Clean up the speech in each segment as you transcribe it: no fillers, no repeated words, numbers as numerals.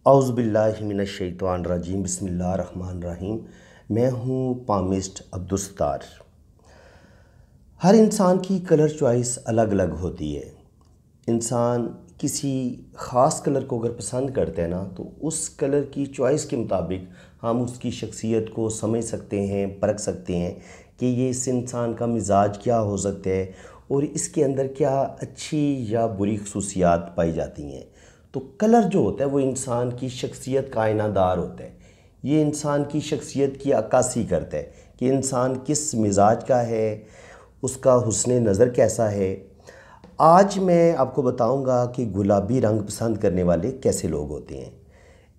औज़ुबिल्लाहिमिनश्शैतानिर्रजीम बिस्मिल्लाहिर्रहमानिर्रहीम। मैं हूँ पामिस्ट अब्दुस्तार। हर इंसान की कलर चॉइस अलग अलग होती है। इंसान किसी ख़ास कलर को अगर पसंद करते हैं ना, तो उस कलर की चॉइस के मुताबिक हम उसकी शख्सियत को समझ सकते हैं, परख सकते हैं कि ये इस इंसान का मिजाज क्या हो सकता है और इसके अंदर क्या अच्छी या बुरी खसूसियात पाई जाती हैं। तो कलर जो होता है वो इंसान की शख्सियत का आईनादार होता है। ये इंसान की शख्सियत की अक्कासी करता है कि इंसान किस मिजाज का है, उसका हुस्न नज़र कैसा है। आज मैं आपको बताऊंगा कि गुलाबी रंग पसंद करने वाले कैसे लोग होते हैं।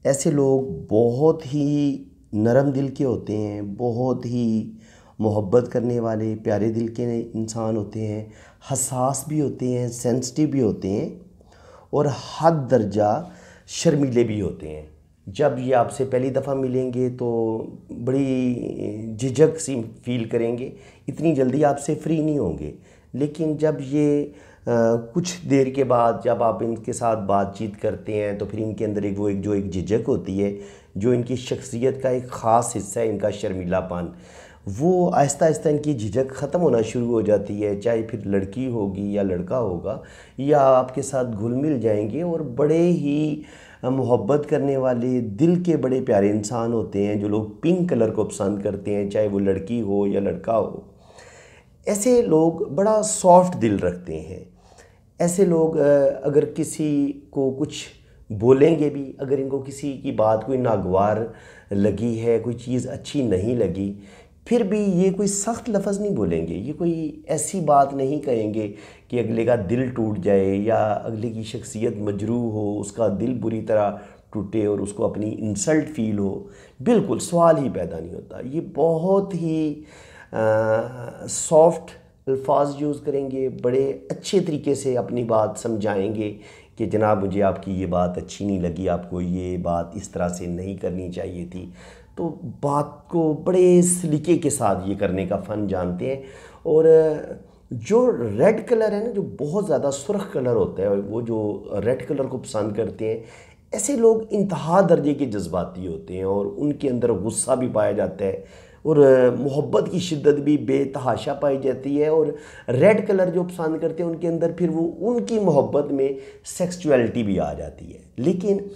ऐसे लोग बहुत ही नरम दिल के होते हैं, बहुत ही मोहब्बत करने वाले प्यारे दिल के इंसान होते हैं, हसास भी होते हैं, सेंसिटिव भी होते हैं और हद दर्जा शर्मीले भी होते हैं। जब ये आपसे पहली दफ़ा मिलेंगे तो बड़ी झिझक सी फील करेंगे, इतनी जल्दी आपसे फ्री नहीं होंगे। लेकिन जब ये कुछ देर के बाद जब आप इनके साथ बातचीत करते हैं तो फिर इनके अंदर एक झिझक होती है, जो इनकी शख्सियत का एक ख़ास हिस्सा है, इनका शर्मीलापन, वो आहिस्ता आहिस्ता इनकी झिझक ख़त्म होना शुरू हो जाती है। चाहे फिर लड़की होगी या लड़का होगा, या आपके साथ घुल मिल जाएंगे और बड़े ही मोहब्बत करने वाले दिल के बड़े प्यारे इंसान होते हैं। जो लोग पिंक कलर को पसंद करते हैं, चाहे वो लड़की हो या लड़का हो, ऐसे लोग बड़ा सॉफ्ट दिल रखते हैं। ऐसे लोग अगर किसी को कुछ बोलेंगे भी, अगर इनको किसी की बात कोई नागवार लगी है, कोई चीज़ अच्छी नहीं लगी, फिर भी ये कोई सख्त लफ्ज़ नहीं बोलेंगे। ये कोई ऐसी बात नहीं कहेंगे कि अगले का दिल टूट जाए या अगले की शख्सियत मजरूह हो, उसका दिल बुरी तरह टूटे और उसको अपनी इंसल्ट फील हो। बिल्कुल सवाल ही पैदा नहीं होता। ये बहुत ही सॉफ्ट अल्फाज यूज़ करेंगे, बड़े अच्छे तरीके से अपनी बात समझाएंगे कि जनाब मुझे आपकी ये बात अच्छी नहीं लगी, आपको ये बात इस तरह से नहीं करनी चाहिए थी। तो बात को बड़े सलीके के साथ ये करने का फ़न जानते हैं। और जो रेड कलर है ना, जो बहुत ज़्यादा सुर्ख कलर होता है, वो जो रेड कलर को पसंद करते हैं, ऐसे लोग इंतहा दर्जे के जज्बाती होते हैं और उनके अंदर गुस्सा भी पाया जाता है और मोहब्बत की शिद्दत भी बेतहाशा पाई जाती है। और रेड कलर जो पसंद करते हैं उनके अंदर फिर वो उनकी मोहब्बत में सेक्सुअलिटी भी आ जाती है। लेकिन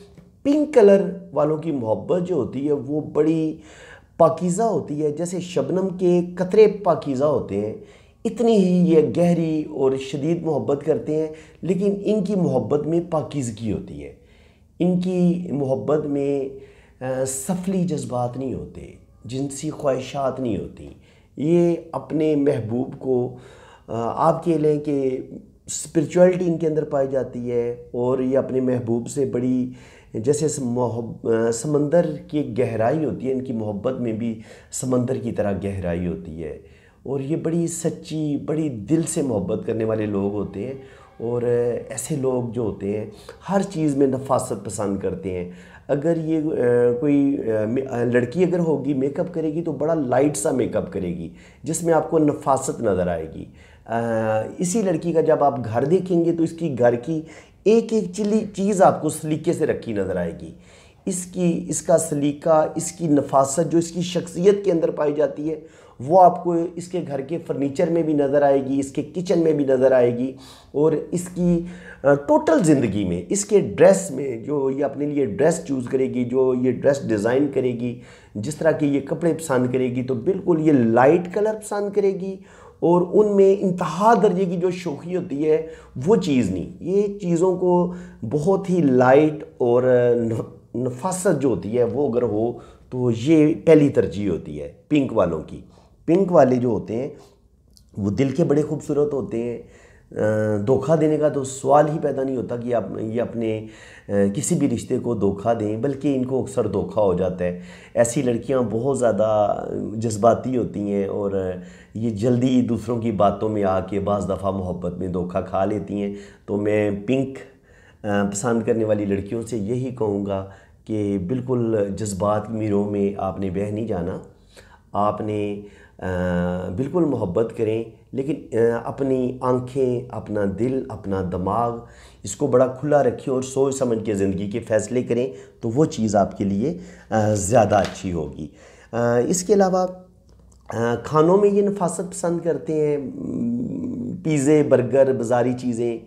पिंक कलर वालों की मोहब्बत जो होती है वो बड़ी पाकीज़ा होती है। जैसे शबनम के कतरे पाकीज़ा होते हैं, इतनी ही ये गहरी और शदीद मोहब्बत करते हैं। लेकिन इनकी मोहब्बत में पाकीज़गी होती है, इनकी मोहब्बत में सफली जज्बात नहीं होते, जिनसी ख्वाहिशात नहीं होती। ये अपने महबूब को आप कह लें कि स्पिरिचुअलिटी इनके अंदर पाई जाती है और ये अपने महबूब से बड़ी, जैसे समंदर की गहराई होती है, इनकी मोहब्बत में भी समंदर की तरह गहराई होती है। और ये बड़ी सच्ची, बड़ी दिल से मोहब्बत करने वाले लोग होते हैं। और ऐसे लोग जो होते हैं हर चीज़ में नफासत पसंद करते हैं। अगर ये कोई लड़की अगर होगी, मेकअप करेगी तो बड़ा लाइट सा मेकअप करेगी जिसमें आपको नफासत नज़र आएगी। इसी लड़की का जब आप घर देखेंगे तो इसकी घर की एक एक चीज़ आपको सलीके से रखी नज़र आएगी। इसका सलीका, इसकी नफासत जो इसकी शख्सियत के अंदर पाई जाती है, वो आपको इसके घर के फर्नीचर में भी नज़र आएगी, इसके किचन में भी नज़र आएगी और इसकी टोटल ज़िंदगी में, इसके ड्रेस में, जो ये अपने लिए ड्रेस चूज़ करेगी, जो ये ड्रेस डिज़ाइन करेगी, जिस तरह के ये कपड़े पसंद करेगी, तो बिल्कुल ये लाइट कलर पसंद करेगी। और उनमें इंतहा दर्जे की जो शौक़ी होती है वो चीज़ नहीं। ये चीज़ों को बहुत ही लाइट और नफासत जो होती है वो अगर हो तो ये पहली तरजीह होती है पिंक वालों की। पिंक वाले जो होते हैं वो दिल के बड़े खूबसूरत होते हैं। धोखा देने का तो सवाल ही पैदा नहीं होता कि आप ये अपने किसी भी रिश्ते को धोखा दें, बल्कि इनको अक्सर धोखा हो जाता है। ऐसी लड़कियां बहुत ज़्यादा जज्बाती होती हैं और ये जल्दी दूसरों की बातों में आके बाज़ दफ़ा मोहब्बत में धोखा खा लेती हैं। तो मैं पिंक पसंद करने वाली लड़कियों से यही कहूँगा कि बिल्कुल जज्बात की मीरों में आपने बह नहीं जाना। आपने बिल्कुल मोहब्बत करें, लेकिन अपनी आंखें, अपना दिल, अपना दिमाग, इसको बड़ा खुला रखें और सोच समझ के ज़िंदगी के फ़ैसले करें, तो वो चीज़ आपके लिए ज़्यादा अच्छी होगी। इसके अलावा खानों में ये नफासत पसंद करते हैं, पिज़्ज़े, बर्गर, बाज़ारी चीज़ें,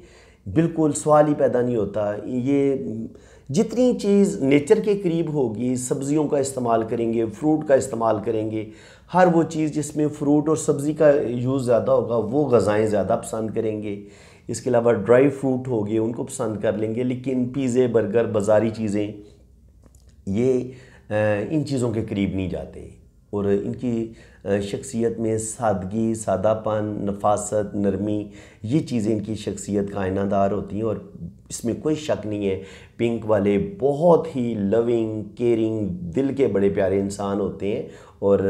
बिल्कुल सवाल ही पैदा नहीं होता। ये जितनी चीज़ नेचर के करीब होगी, सब्ज़ियों का इस्तेमाल करेंगे, फ्रूट का इस्तेमाल करेंगे, हर वो चीज़ जिसमें फ्रूट और सब्ज़ी का यूज़ ज़्यादा होगा वो ग़ज़ाएँ ज़्यादा पसंद करेंगे। इसके अलावा ड्राई फ्रूट हो गए उनको पसंद कर लेंगे। लेकिन पिज़्ज़े, बर्गर, बाज़ारी चीज़ें ये इन चीज़ों के करीब नहीं जाते और इनकी शख्सियत में सादगी, सादापन, नफासत, नरमी, ये चीज़ें इनकी शख्सियत का आईनादार होती हैं और इसमें कोई शक नहीं है। पिंक वाले बहुत ही लविंग, केयरिंग, दिल के बड़े प्यारे इंसान होते हैं और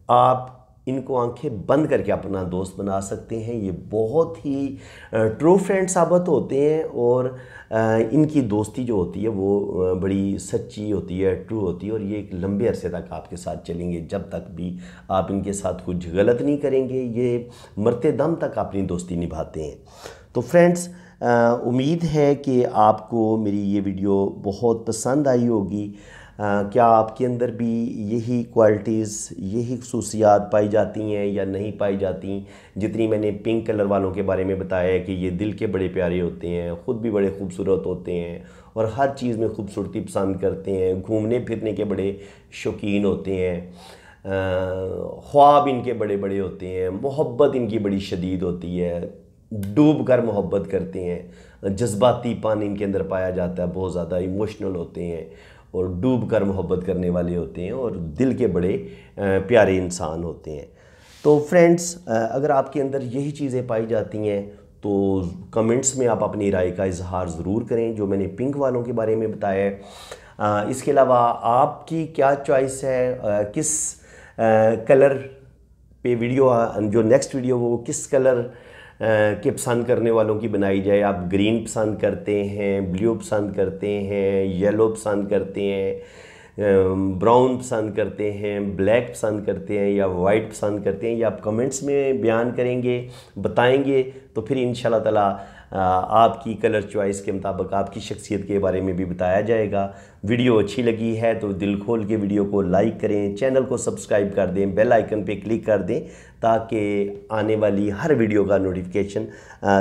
आप इनको आंखें बंद करके अपना दोस्त बना सकते हैं। ये बहुत ही ट्रू फ्रेंड साबित होते हैं और इनकी दोस्ती जो होती है वो बड़ी सच्ची होती है, ट्रू होती है और ये एक लंबे अरसे तक आपके साथ चलेंगे। जब तक भी आप इनके साथ कुछ गलत नहीं करेंगे, ये मरते दम तक अपनी दोस्ती निभाते हैं। तो फ्रेंड्स, उम्मीद है कि आपको मेरी ये वीडियो बहुत पसंद आई होगी। क्या आपके अंदर भी यही क्वालिटीज़, यही खसूसियात पाई जाती हैं या नहीं पाई जाती? जितनी मैंने पिंक कलर वालों के बारे में बताया है कि ये दिल के बड़े प्यारे होते हैं, ख़ुद भी बड़े खूबसूरत होते हैं और हर चीज़ में खूबसूरती पसंद करते हैं, घूमने फिरने के बड़े शौकीन होते हैं, ख्वाब इनके बड़े बड़े होते हैं, मोहब्बत इनकी बड़ी शदीद होती है, डूब कर मोहब्बत करते हैं, जज्बातीपन इनके अंदर पाया जाता है, बहुत ज़्यादा इमोशनल होते हैं और डूब कर मोहब्बत करने वाले होते हैं और दिल के बड़े प्यारे इंसान होते हैं। तो फ्रेंड्स, अगर आपके अंदर यही चीज़ें पाई जाती हैं तो कमेंट्स में आप अपनी राय का इजहार ज़रूर करें, जो मैंने पिंक वालों के बारे में बताया है। इसके अलावा आपकी क्या चॉइस है, किस कलर पे वीडियो, जो नेक्स्ट वीडियो वो किस कलर के पसंद करने वालों की बनाई जाए? आप ग्रीन पसंद करते हैं, ब्लू पसंद करते हैं, येलो पसंद करते हैं, ब्राउन पसंद करते हैं, ब्लैक पसंद करते हैं या वाइट पसंद करते हैं? या आप कमेंट्स में बयान करेंगे, बताएंगे, तो फिर इंशाल्लाह ताला आपकी कलर चॉइस के मुताबिक आपकी शख्सियत के बारे में भी बताया जाएगा। वीडियो अच्छी लगी है तो दिल खोल के वीडियो को लाइक करें, चैनल को सब्सक्राइब कर दें, बेल आइकन पे क्लिक कर दें ताकि आने वाली हर वीडियो का नोटिफिकेशन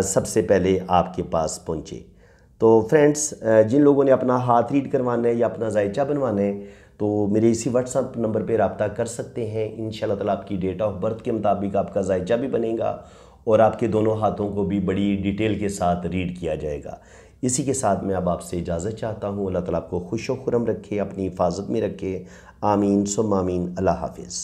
सबसे पहले आपके पास पहुंचे। तो फ्रेंड्स, जिन लोगों ने अपना हाथ रीड करवाना है या अपना जायचा बनवाना है तो मेरे इसी व्हाट्सअप नंबर पे रब्ता कर सकते हैं। इंशाल्लाह ताला आपकी डेट ऑफ बर्थ के मुताबिक आपका जायचा भी बनेगा और आपके दोनों हाथों को भी बड़ी डिटेल के साथ रीड किया जाएगा। इसी के साथ मैं अब आपसे इजाज़त चाहता हूँ। अल्लाह ताला आपको खुश व खुर्रम रखे, अपनी हिफाजत में रखे। आमीन सुम्मा आमीन। अल्लाह हाफिज़।